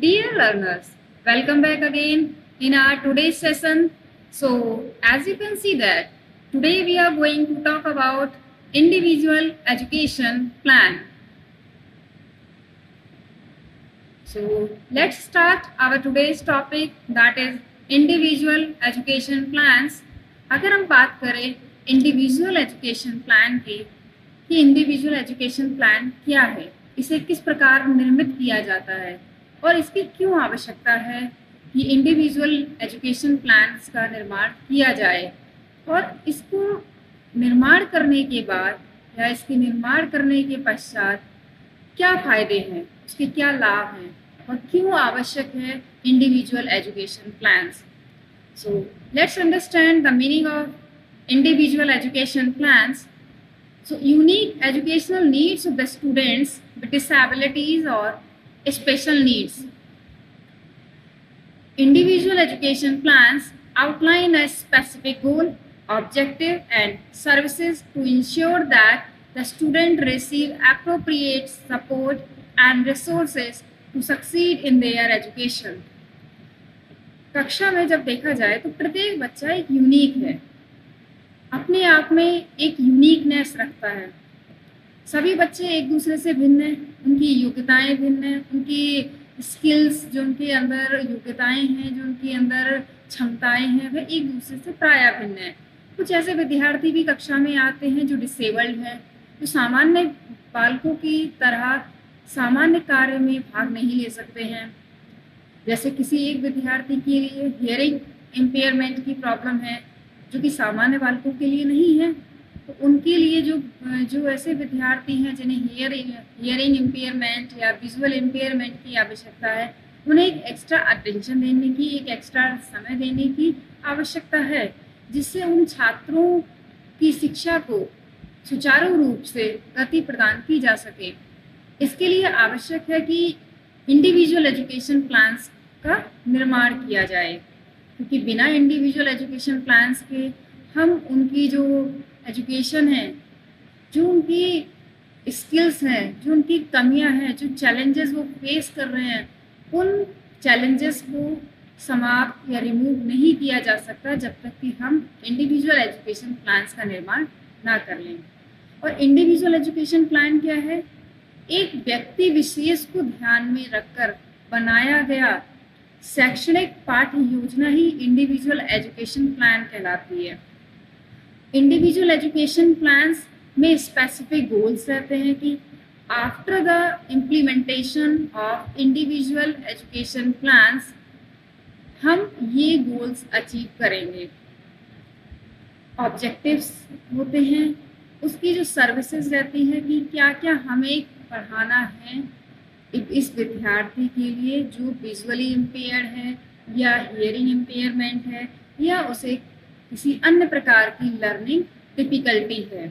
Dear learners, welcome back again in our today's session. So, as you can see that today we are going to talk about individual education plan. So, let's start our today's topic, that is individual education plans. अगर हम बात करें individual education plan की कि individual education plan क्या है, इसे किस प्रकार निर्मित किया जाता है और इसकी क्यों आवश्यकता है कि इंडिविजुअल एजुकेशन प्लान्स का निर्माण किया जाए, और इसको निर्माण करने के बाद या इसके निर्माण करने के पश्चात क्या फायदे हैं, उसके क्या लाभ हैं और क्यों आवश्यक है individual education plans. So let's understand the meaning of individual education plans. So unique educational needs of the students with disabilities or special needs. Individual education plans outline a specific goal, objective and services to ensure that the student receive appropriate support and resources to succeed in their education. कक्षा में जब देखा जाए तो प्रत्येक बच्चा एक unique है, अपने आप में एक यूनिकनेस रखता है. सभी बच्चे एक दूसरे से भिन्न हैं, उनकी योग्यताएं भिन्न हैं, उनकी स्किल्स जो उनके अंदर योग्यताएं हैं, जो उनके अंदर क्षमताएं हैं, वह एक दूसरे से प्रायः भिन्न है. कुछ ऐसे विद्यार्थी भी कक्षा में आते हैं जो डिसेबल्ड हैं, जो सामान्य बालकों की तरह सामान्य कार्य में भाग नहीं ले सकते हैं. जैसे किसी एक विद्यार्थी के लिए हियरिंग इम्पेयरमेंट की प्रॉब्लम है जो कि सामान्य बालकों के लिए नहीं है, तो उनके लिए जो ऐसे विद्यार्थी हैं जिन्हें हियरिंग इम्पेयरमेंट या विजुअल इम्पेयरमेंट की आवश्यकता है, उन्हें एक एक्स्ट्रा अटेंशन देने की, एक एक्स्ट्रा समय देने की आवश्यकता है, जिससे उन छात्रों की शिक्षा को सुचारू रूप से गति प्रदान की जा सके. इसके लिए आवश्यक है कि इंडिविजुअल एजुकेशन प्लान्स का निर्माण किया जाए, क्योंकि बिना इंडिविजुअल एजुकेशन प्लान्स के हम उनकी जो एजुकेशन है, जो उनकी स्किल्स हैं, जो उनकी कमियां हैं, जो चैलेंजेस वो फेस कर रहे हैं, उन चैलेंजेस को समाप्त या रिमूव नहीं किया जा सकता जब तक कि हम इंडिविजुअल एजुकेशन प्लान्स का निर्माण ना कर लें. और इंडिविजुअल एजुकेशन प्लान क्या है? एक व्यक्ति विशेष को ध्यान में रखकर बनाया गया शैक्षणिक पाठ्य योजना ही इंडिविजुअल एजुकेशन प्लान कहलाती है. इंडिविजुअल एजुकेशन प्लान्स में स्पेसिफिक गोल्स रहते हैं कि after the implementation of individual education plans हम ये गोल्स अचीव करेंगे. ऑब्जेक्टिव्स होते हैं, उसकी जो सर्विसेज रहती हैं कि क्या क्या हमें पढ़ाना है इस विद्यार्थी के लिए जो विजुअली इम्पेयर्ड है या हियरिंग इम्पेयरमेंट है या उसे किसी अन्य प्रकार की लर्निंग डिफिकल्टी है.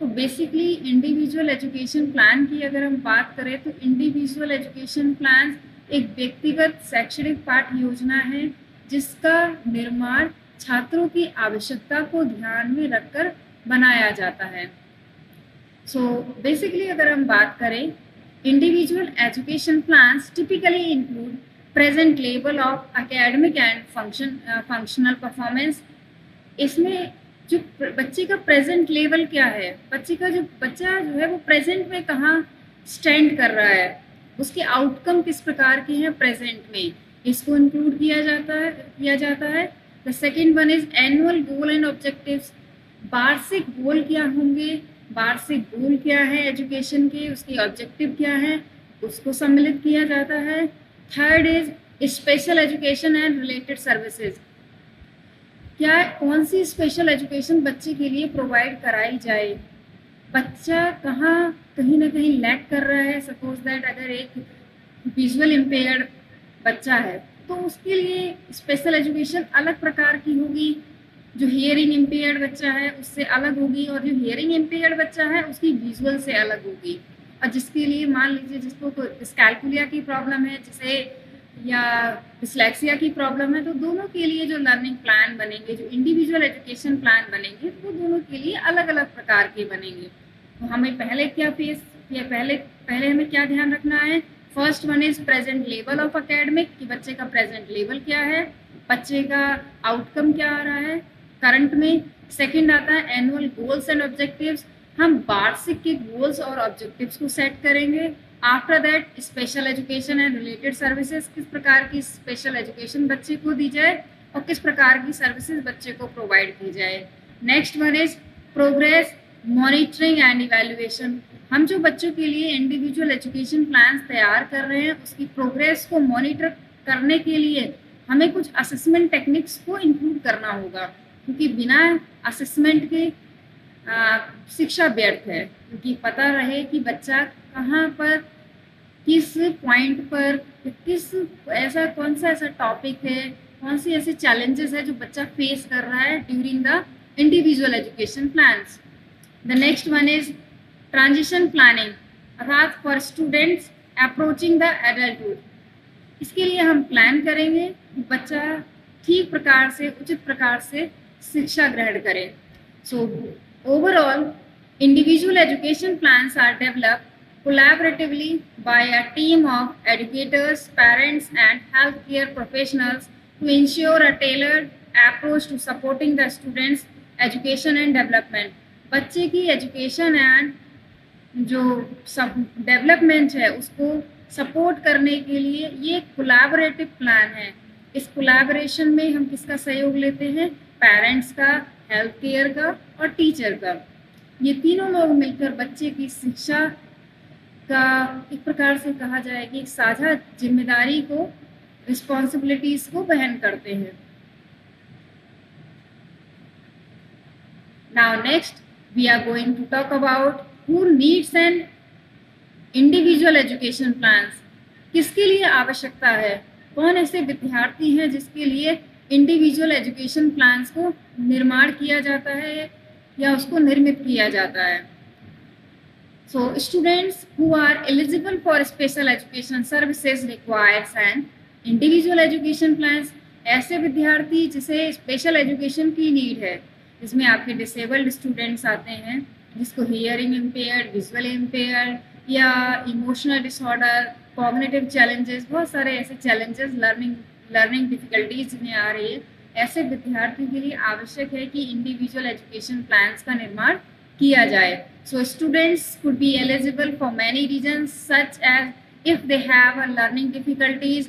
तो बेसिकली इंडिविजुअल एजुकेशन प्लान की अगर हम बात करें तो इंडिविजुअल एजुकेशन प्लान एक व्यक्तिगत शैक्षणिक पाठ्य योजना है जिसका निर्माण छात्रों की आवश्यकता को ध्यान में रखकर बनाया जाता है. सो बेसिकली अगर हम बात करें, individual education plans typically include present level of academic and functional performance. इसमें जो बच्चे का प्रेजेंट लेवल क्या है, बच्चा जो है वो प्रेजेंट में कहाँ स्टैंड कर रहा है, उसके आउटकम किस प्रकार के हैं प्रेजेंट में, इसको इंक्लूड किया जाता है. The second one is annual goal and objectives. वार्षिक गोल क्या होंगे, वार्षिक गोल क्या है एजुकेशन के, उसके ऑब्जेक्टिव क्या है, उसको सम्मिलित किया जाता है. Third is special education and related services. क्या कौन सी स्पेशल एजुकेशन बच्चे के लिए प्रोवाइड कराई जाए, बच्चा कहीं ना कहीं लैक कर रहा है. सपोज दैट अगर एक विजुअल इम्पेयर्ड बच्चा है तो उसके लिए स्पेशल एजुकेशन अलग प्रकार की होगी, जो हियरिंग इम्पेयर्ड बच्चा है उससे अलग होगी, और जो हियरिंग इम्पेयर्ड बच्चा है उसकी विजुअल से अलग होगी. और जिसके लिए मान लीजिए जिसको डिस्कैल्कुलिया की प्रॉब्लम है जिसे या डिस्लेक्सिया की प्रॉब्लम है, तो दोनों के लिए जो लर्निंग प्लान बनेंगे, जो इंडिविजुअल एजुकेशन प्लान बनेंगे, वो दोनों के लिए अलग अलग प्रकार के बनेंगे. तो हमें पहले हमें क्या ध्यान रखना है first one is present level of academic, कि बच्चे का प्रेजेंट लेवल क्या है, बच्चे का आउटकम क्या आ रहा है करंट में। सेकंड आता है एनुअल गोल्स एंड ऑब्जेक्टिव्स, हम वार्षिक के गोल्स और ऑब्जेक्टिव्स को सेट करेंगे। After that special education and related services, किस प्रकार की स्पेशल एजुकेशन बच्चे को दी जाए और किस प्रकार की सर्विसेज बच्चे को प्रोवाइड की जाए। Next one is progress monitoring and evaluation, हम जो बच्चों के लिए इंडिविजुअल एजुकेशन प्लान्स तैयार कर रहे हैं उसकी प्रोग्रेस को मॉनिटर करने के लिए हमें कुछ असेसमेंट टेक्निक्स को इंक्लूड करना होगा, क्योंकि बिना असेसमेंट के शिक्षा व्यर्थ है, क्योंकि पता रहे कि बच्चा कहाँ पर किस पॉइंट पर किस ऐसा कौन सा ऐसा टॉपिक है, कौन सी ऐसे चैलेंजेस है जो बच्चा फेस कर रहा है during the individual education plans. The next one is transition planning, अर्थात for students approaching the adulthood, इसके लिए हम प्लान करेंगे कि बच्चा ठीक प्रकार से उचित प्रकार से शिक्षा ग्रहण करे। So overall individual education plans are developed collaboratively by a team of educators, parents and healthcare professionals to ensure a tailored approach to supporting the students' education and development. बच्चे की एजुकेशन एंड जो सब development है उसको support करने के लिए ये कोलैबोरेटिव प्लान है। इस कोलैबोरेशन में हम किसका सहयोग लेते हैं, पेरेंट्स का, हेल्थ केयर का और टीचर का। ये तीनों लोग मिलकर बच्चे की शिक्षा का एक प्रकार से कहा जाए कि एक साझा जिम्मेदारी को, रिस्पॉन्सिबिलिटीज को वहन करते हैं। Now next we are going to talk about who needs an individual education plans, किसके लिए आवश्यकता है, कौन ऐसे विद्यार्थी हैं जिसके लिए इंडिविजुअल एजुकेशन प्लान्स को निर्माण किया जाता है या उसको निर्मित किया जाता है। So students who are eligible for special education services requires an individual education plans, ऐसे विद्यार्थी जिसे स्पेशल एजुकेशन की नीड है, जिसमें आपके डिसेबल्ड स्टूडेंट्स आते हैं जिसको हियरिंग इम्पेयर्ड, विजुअल इम्पेयर्ड या इमोशनल डिसऑर्डर, कॉग्निटिव चैलेंजेस, बहुत सारे ऐसे चैलेंजेस, लर्निंग डिफिकल्टीज जिन्हें आ रही है, ऐसे विद्यार्थियों के लिए आवश्यक है कि इंडिविजुअल एजुकेशन प्लान्स का निर्माण किया जाए। So students could be eligible for many reasons, such as if they have a learning difficulties,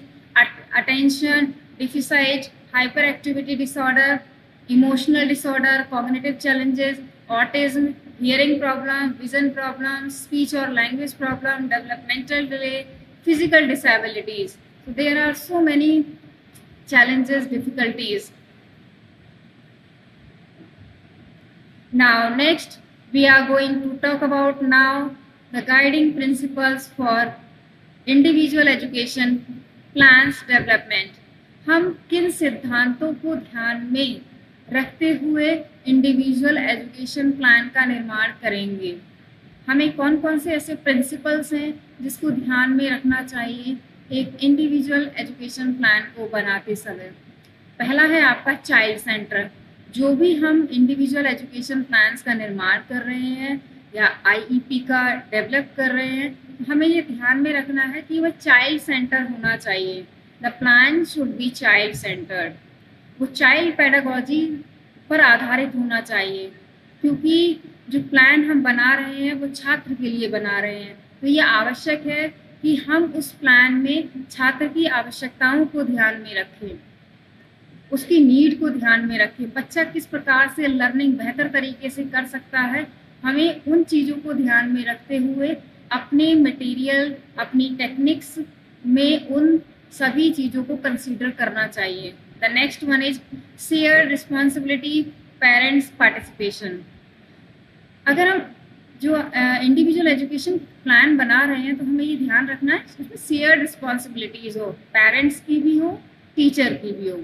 attention deficit, hyperactivity disorder, emotional disorder, cognitive challenges, autism, hearing problem, vision problem, speech or language problem, developmental delay, physical disabilities. So there are so many challenges, difficulties. Now next we are going to talk about now the guiding principles for individual education plans development. हम किन सिद्धांतों को ध्यान में रखते हुए individual education plan का निर्माण करेंगे, हमें कौन कौन से ऐसे प्रिंसिपल्स हैं जिसको ध्यान में रखना चाहिए एक इंडिविजुअल एजुकेशन प्लान को बनाते समय। पहला है आपका चाइल्ड सेंटर, जो भी हम इंडिविजुअल एजुकेशन प्लान्स का निर्माण कर रहे हैं या आईईपी का डेवलप कर रहे हैं, हमें ये ध्यान में रखना है कि वह चाइल्ड सेंटर होना चाहिए। The plan should be child centred, वो चाइल्ड पेडागोजी पर आधारित होना चाहिए, क्योंकि जो प्लान हम बना रहे हैं वो छात्र के लिए बना रहे हैं। तो ये आवश्यक है कि हम उस प्लान में छात्र की आवश्यकताओं को ध्यान में रखें, उसकी नीड को ध्यान में रखें, बच्चा किस प्रकार से लर्निंग बेहतर तरीके से कर सकता है, हमें उन चीज़ों को ध्यान में रखते हुए अपने मटेरियल, अपनी टेक्निक्स में उन सभी चीज़ों को कंसीडर करना चाहिए। The next one is share responsibility, parents participation. अगर हम जो इंडिविजुअल एजुकेशन प्लान बना रहे हैं तो हमें ये ध्यान रखना है उसमें शेयर रिस्पॉन्सिबिलिटीज हो, पेरेंट्स की भी हो, टीचर की भी हो।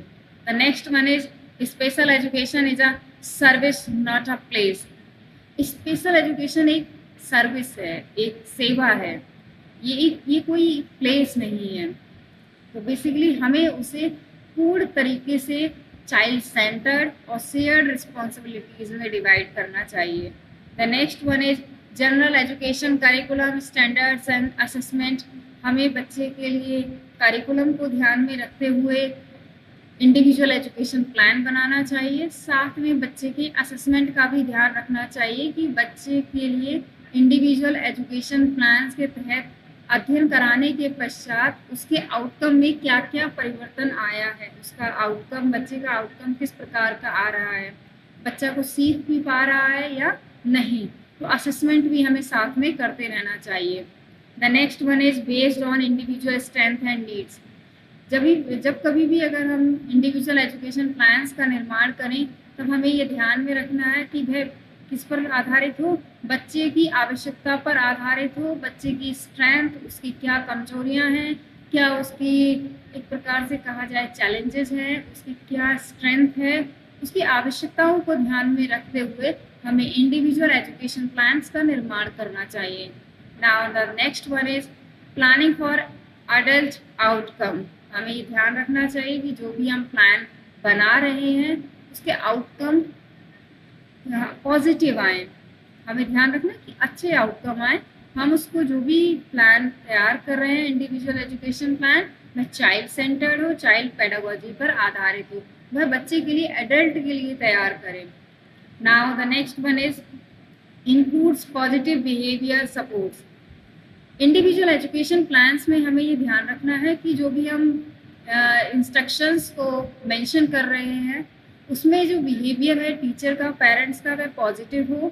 The next one is special education is a service not a place. Special education एक सर्विस है, एक सेवा है, ये कोई प्लेस नहीं है। तो बेसिकली हमें उसे पूर्ण तरीके से चाइल्ड सेंटर्ड और शेयर्ड रिस्पॉन्सिबिलिटीज में डिवाइड करना चाहिए। The next one is general education curriculum standards and assessment. हमें बच्चे के लिए करिकुलम को ध्यान में रखते हुए इंडिविजुअल एजुकेशन प्लान बनाना चाहिए। साथ में बच्चे के असेसमेंट का भी ध्यान रखना चाहिए कि बच्चे के लिए इंडिविजुअल एजुकेशन प्लान्स के तहत अध्ययन कराने के पश्चात उसके आउटकम में क्या क्या परिवर्तन आया है, उसका आउटकम, बच्चे का आउटकम किस प्रकार का आ रहा है, बच्चा को सीख भी पा रहा है या नहीं। तो असेसमेंट भी हमें साथ में करते रहना चाहिए। The next one is based on individual strength and needs. जब कभी भी अगर हम इंडिविजुअल एजुकेशन प्लान्स का निर्माण करें तब हमें ये ध्यान में रखना है कि वह किस पर आधारित हो, बच्चे की आवश्यकता पर आधारित हो, बच्चे की स्ट्रेंथ, उसकी क्या कमजोरियां हैं, क्या उसकी एक प्रकार से कहा जाए चैलेंजेस हैं, उसकी क्या स्ट्रेंथ है, उसकी आवश्यकताओं को ध्यान में रखते हुए हमें इंडिविजुअल एजुकेशन प्लान्स का निर्माण करना चाहिए। Now the next one is planning for adult outcome. हमें ये ध्यान रखना चाहिए कि जो भी हम प्लान बना रहे हैं उसके आउटकम पॉजिटिव आए। हमें ध्यान रखना कि अच्छे आउटकम आए। हम उसको जो भी प्लान तैयार कर रहे हैं इंडिविजुअल एजुकेशन प्लान, वह चाइल्ड सेंटर्ड हो, चाइल्ड पेडागोजी पर आधारित हो, वह बच्चे के लिए, एडल्ट के लिए तैयार करें। Now the next one is includes positive behaviour supports. Individual education plans में हमें ये ध्यान रखना है कि जो भी हम इंस्ट्रक्शंस को मेंशन कर रहे हैं उसमें जो बिहेवियर है टीचर का, पेरेंट्स का, वह पॉजिटिव हो।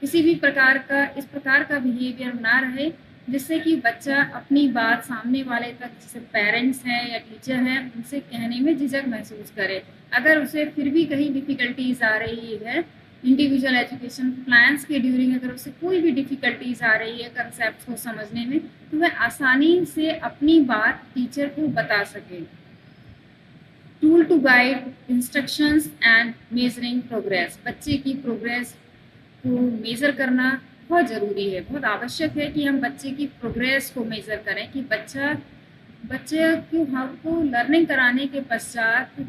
किसी भी प्रकार का इस प्रकार का बिहेवियर ना रहे जिससे कि बच्चा अपनी बात सामने वाले तक, जैसे पेरेंट्स हैं या टीचर हैं, उनसे कहने में झिझक महसूस करे। अगर उसे फिर भी कहीं डिफ़िकल्टीज आ रही है इंडिविजुअल एजुकेशन प्लान्स के ड्यूरिंग, अगर उसे कोई भी डिफ़िकल्टीज आ रही है कंसेप्ट को समझने में, तो वह आसानी से अपनी बात टीचर को बता सके। Tool to guide instructions and measuring progress. बच्चे की प्रोग्रेस को मेज़र करना बहुत ज़रूरी है, बहुत आवश्यक है कि हम बच्चे की प्रोग्रेस को मेज़र करें कि बच्चे को हमको लर्निंग कराने के पश्चात,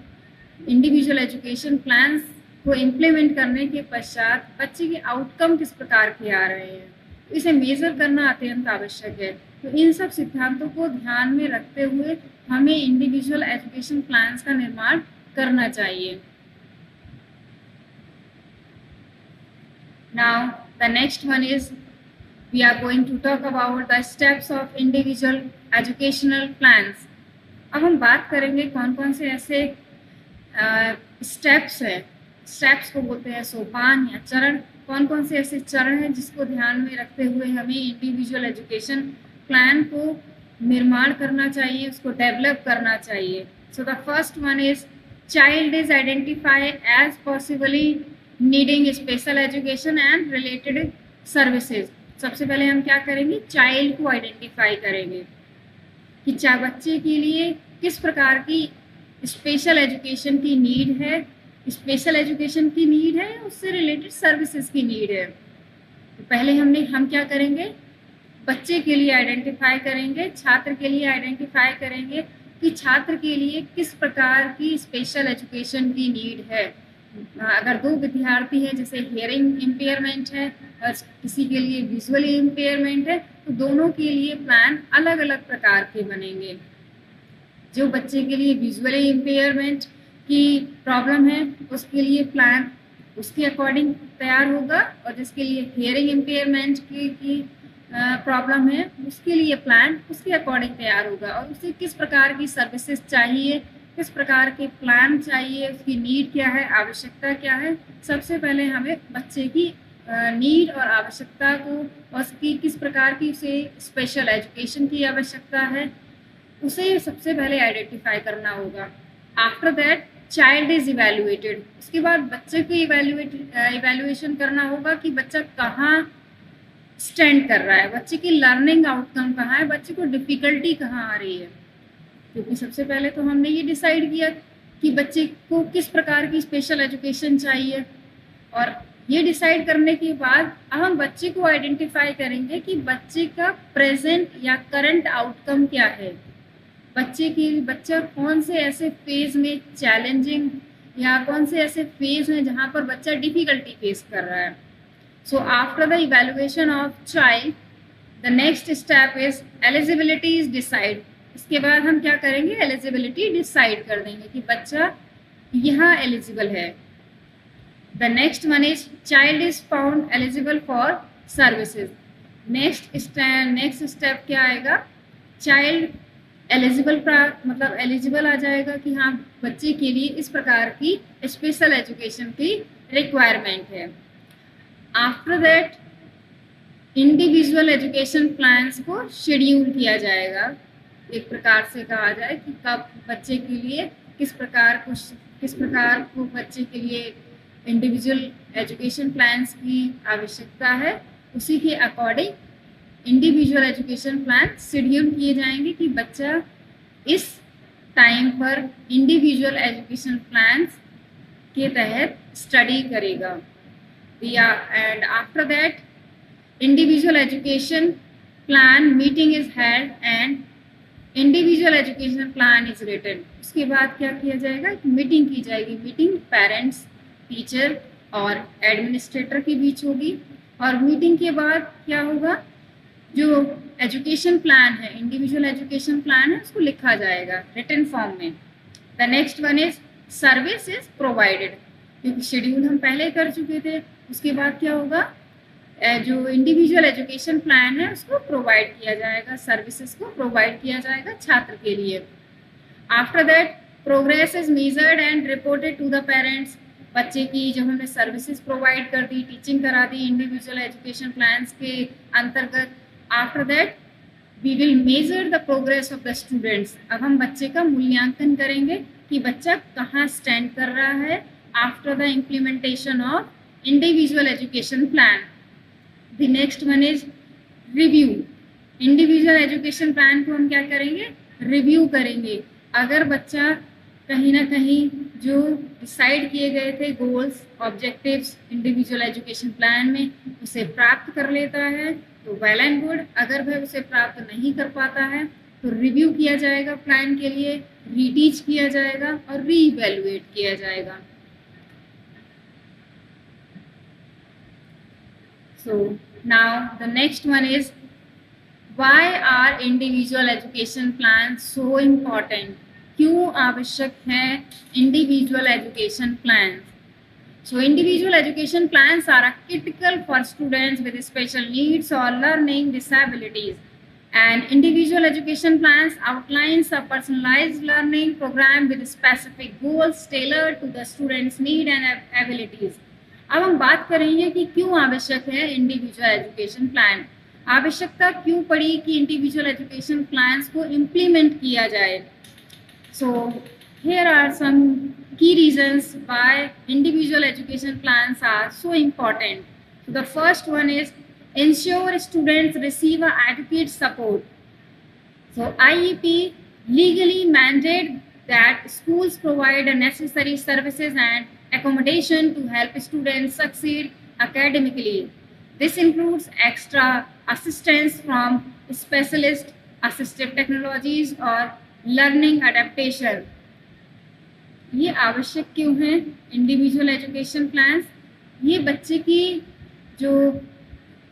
इंडिविजुअल एजुकेशन प्लान्स को इम्प्लीमेंट करने के पश्चात बच्चे के आउटकम किस प्रकार के आ रहे हैं, तो इसे मेज़र करना अत्यंत आवश्यक है। तो इन सब सिद्धांतों को ध्यान में रखते हुए हमें इंडिविजुअल एजुकेशन प्लान्स का निर्माण करना चाहिए। Now the next one is we are going to talk about the steps of individual educational plans. अब हम बात करेंगे कौन कौन से ऐसे स्टेप्स हैं, स्टेप्स को बोलते हैं सोपान या चरण, कौन कौन से ऐसे चरण हैं जिसको ध्यान में रखते हुए हमें इंडिविजुअल एजुकेशन प्लान को निर्माण करना चाहिए, उसको डेवलप करना चाहिए। So the first one is child is identify as possibly needing special education and related services. सबसे पहले हम क्या करेंगे, चाइल्ड को आइडेंटिफाई करेंगे कि बच्चे के लिए किस प्रकार की स्पेशल एजुकेशन की नीड है, स्पेशल एजुकेशन की नीड है, उससे रिलेटेड सर्विसेज की नीड है। तो पहले हम क्या करेंगे, बच्चे के लिए आइडेंटिफाई करेंगे, छात्र के लिए आइडेंटिफाई करेंगे कि छात्र के लिए किस प्रकार की स्पेशल एजुकेशन की नीड है। अगर दो विद्यार्थी हैं, जैसे हियरिंग इम्पेयरमेंट है और किसी के लिए विजुअली इम्पेयरमेंट है, तो दोनों के लिए प्लान अलग अलग प्रकार के बनेंगे। जो बच्चे के लिए विजुअली इम्पेयरमेंट की प्रॉब्लम है उसके लिए प्लान उसके अकॉर्डिंग तैयार होगा, और जिसके लिए हियरिंग इम्पेयरमेंट की प्रॉब्लम है उसके लिए प्लान उसके अकॉर्डिंग तैयार होगा। और उसे किस प्रकार की सर्विसेज चाहिए, किस प्रकार के प्लान चाहिए, उसकी नीड क्या है, आवश्यकता क्या है, सबसे पहले हमें बच्चे की नीड और आवश्यकता को, और उसकी किस प्रकार की उसे स्पेशल एजुकेशन की आवश्यकता है, उसे सबसे पहले आइडेंटिफाई करना होगा। After that child is evaluated. उसके बाद बच्चे की इवेल्युएशन करना होगा कि बच्चा कहाँ स्टैंड कर रहा है, बच्चे की लर्निंग आउटकम कहाँ है, बच्चे को डिफ़िकल्टी कहाँ आ रही है। क्योंकि सबसे पहले तो हमने ये डिसाइड किया कि बच्चे को किस प्रकार की स्पेशल एजुकेशन चाहिए, और ये डिसाइड करने के बाद अब हम बच्चे को आइडेंटिफाई करेंगे कि बच्चे का प्रेजेंट या करंट आउटकम क्या है, बच्चा कौन से ऐसे फेज में चैलेंजिंग या कौन से ऐसे फेज हैं जहाँ पर बच्चा डिफ़िकल्टी फेस कर रहा है। So after the evaluation of child the next step is eligibility is decide. इसके बाद हम क्या करेंगे, एलिजिबिलिटी डिसाइड कर देंगे कि बच्चा यहाँ एलिजिबल है। The next one is child is found eligible for services. Next step क्या आएगा, चाइल्ड एलिजिबल मतलब एलिजिबल आ जाएगा कि हाँ बच्चे के लिए इस प्रकार की स्पेशल एजुकेशन की रिक्वायरमेंट है। After that individual education plans को शेड्यूल किया जाएगा, एक प्रकार से कहा जाए कि कब बच्चे के लिए किस प्रकार को बच्चे के लिए इंडिविजुअल एजुकेशन प्लान्स की आवश्यकता है, उसी के according individual education plan schedule किए जाएंगे कि बच्चा इस टाइम पर इंडिविजुअल एजुकेशन प्लान्स के तहत स्टडी करेगा। And after that individual education plan meeting is held and individual education plan is written। उसके बाद क्या किया जाएगा, मीटिंग की जाएगी। मीटिंग पेरेंट्स, टीचर और एडमिनिस्ट्रेटर के बीच होगी। और मीटिंग के बाद क्या होगा, जो एजुकेशन प्लान है, इंडिविजुअल एजुकेशन प्लान है, उसको लिखा जाएगा रिटन फॉर्म में। The next one is service is provided, क्योंकि शेड्यूल हम पहले कर चुके थे। उसके बाद क्या होगा, जो इंडिविजुअल एजुकेशन प्लान है उसको प्रोवाइड किया जाएगा, सर्विसेज को प्रोवाइड किया जाएगा छात्र के लिए। After that progress is measured and reported to the parents. बच्चे की जब हमने सर्विसेज प्रोवाइड कर दी, टीचिंग करा दी इंडिविजुअल एजुकेशन प्लान्स के अंतर्गत, after that we will measure the progress of the students. अब हम बच्चे का मूल्यांकन करेंगे कि बच्चा कहाँ स्टैंड कर रहा है after the implementation of individual education plan. The next one is review। Individual education plan को हम क्या करेंगे, रिव्यू करेंगे। अगर बच्चा कहीं ना कहीं जो डिसाइड किए गए थे goals, objectives individual education plan में उसे प्राप्त कर लेता है तो वेल एंड गुड। अगर वह उसे प्राप्त नहीं कर पाता है तो रिव्यू किया जाएगा प्लान के लिए, रीटीच किया जाएगा और रीइवैल्यूएट किया जाएगा। So now the next one is why are individual education plans so important? क्यों आवश्यक है individual education plans? So individual education plans are critical for students with special needs or learning disabilities. And individual education plans outlines a personalized learning program with specific goals tailored to the student's need and abilities. अब हम बात करेंगे कि क्यों आवश्यक है individual education plan. आवश्यकता क्यों पड़ी कि इंडिविजुअल एजुकेशन प्लान्स को इम्प्लीमेंट किया जाए। So here are some key reasons why individual education plans are so important. The first one is ensure students receive adequate support. So IEP legally mandate that schools provide necessary services and accommodation to help students succeed academically. This includes extra assistance from specialist assistive technologies or learning adaptation. ये आवश्यक क्यों है individual education plans? ये बच्चे की जो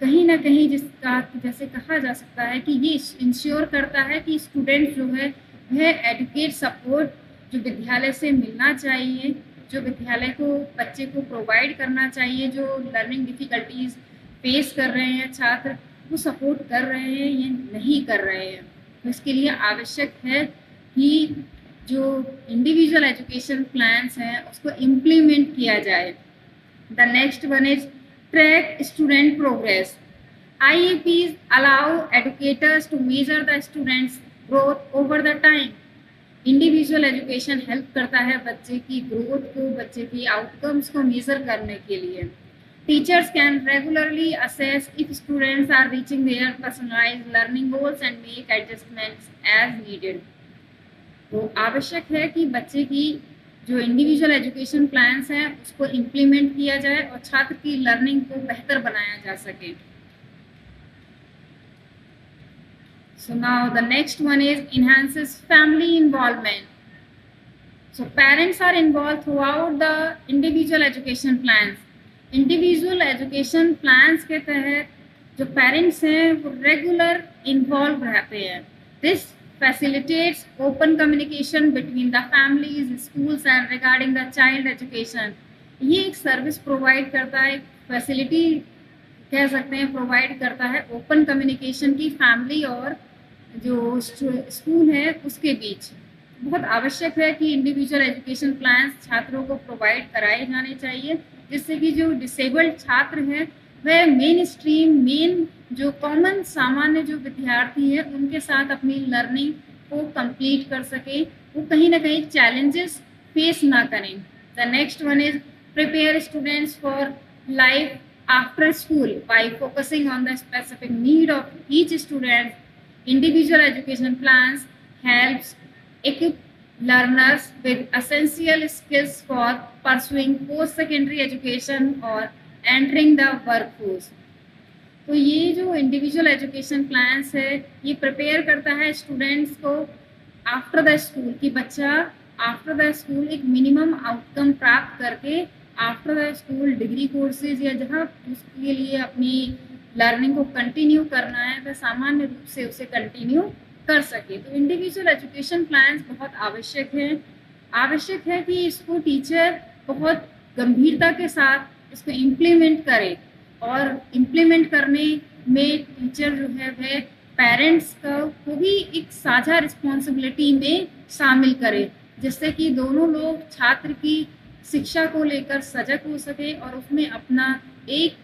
कहीं ना कहीं जिसका जैसे कहा जा सकता है कि ये इंश्योर करता है कि स्टूडेंट जो है वह एडुकेट सपोर्ट जो विद्यालय से मिलना चाहिए, जो विद्यालय को बच्चे को प्रोवाइड करना चाहिए, जो लर्निंग डिफ़िकल्टीज फेस कर रहे हैं छात्र, वो सपोर्ट कर रहे हैं या नहीं कर रहे हैं। तो इसके लिए आवश्यक है कि जो इंडिविजुअल एजुकेशन प्लान्स हैं उसको इम्प्लीमेंट किया जाए। The next one is track student progress. IEPs allow educators to measure the students' growth over the time. Individual education help करता है बच्चे की ग्रोथ को, बच्चे की आउटकम्स को मेजर करने के लिए। Teachers can regularly assess if students are reaching their personalized learning goals and make adjustments as needed. तो आवश्यक है कि बच्चे की जो इंडिविजुअल एजुकेशन प्लान्स हैं उसको इम्प्लीमेंट किया जाए और छात्र की लर्निंग को बेहतर बनाया जा सके। So now the next one is enhances family involvement. So parents are involved throughout the individual education plans. Individual education plans के तहत जो पेरेंट्स हैं वो रेगुलर इन्वॉल्व रहते हैं. This facilitates open communication between the families, schools and regarding the child education. ये एक service provide करता है, फैसिलिटी कह सकते हैं प्रोवाइड करता है ओपन कम्युनिकेशन की फैमिली और जो स्कूल है उसके बीच. बहुत आवश्यक है कि इंडिविजुअल एजुकेशन प्लान्स छात्रों को प्रोवाइड कराए जाने चाहिए, जिससे कि जो डिसेबल्ड छात्र हैं वह मेन स्ट्रीम जो कॉमन सामान्य जो विद्यार्थी है उनके साथ अपनी लर्निंग को कंप्लीट कर सके, वो कहीं ना कहीं चैलेंजेस फेस ना करें. The next one is prepare students for life after school by focusing on the specific need of each student. Individual education plans helps equip learners with essential skills for pursuing post-secondary education or entering the workforce. तो ये जो individual education plans है ये prepare करता है students को after the school, कि बच्चा आफ्टर द स्कूल एक मिनिमम आउटकम प्राप्त करके after the school degree courses या जहाँ उसके लिए अपनी लर्निंग को कंटिन्यू करना है वह सामान्य रूप से उसे कंटिन्यू कर सके. तो इंडिविजुअल एजुकेशन प्लान्स बहुत आवश्यक है कि इसको टीचर बहुत गंभीरता के साथ इसको इम्प्लीमेंट करे, और इम्प्लीमेंट करने में टीचर जो है वह पेरेंट्स को भी एक साझा रिस्पॉन्सिबिलिटी में शामिल करे, जिससे कि दोनों लोग छात्र की शिक्षा को लेकर सजग हो सके और उसमें अपना एक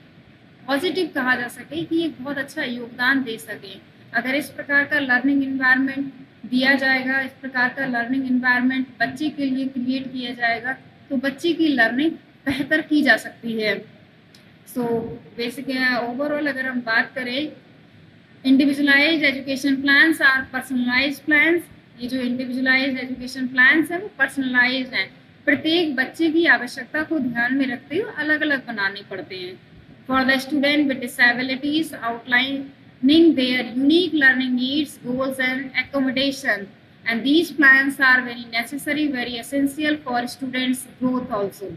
पॉजिटिव कहा जा सके कि ये बहुत अच्छा योगदान दे सके. अगर इस प्रकार का लर्निंग इन्वायरमेंट दिया जाएगा, इस प्रकार का लर्निंग इन्वायरमेंट बच्चे के लिए क्रिएट किया जाएगा तो बच्चे की लर्निंग बेहतर की जा सकती है. सो बेसिकली ओवरऑल अगर हम बात करें, individualized education plans are personalized plans. ये जो इंडिविजुअलाइज्ड एजुकेशन प्लान्स हैं वो पर्सनलाइज्ड हैं, प्रत्येक बच्चे की आवश्यकता को ध्यान में रखते हुए अलग अलग बनाने पड़ते हैं. For the student with disabilities, outlining their unique learning needs, goals and accommodation. And these plans are very necessary, very essential for students' growth also.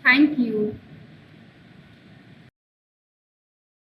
Thank you.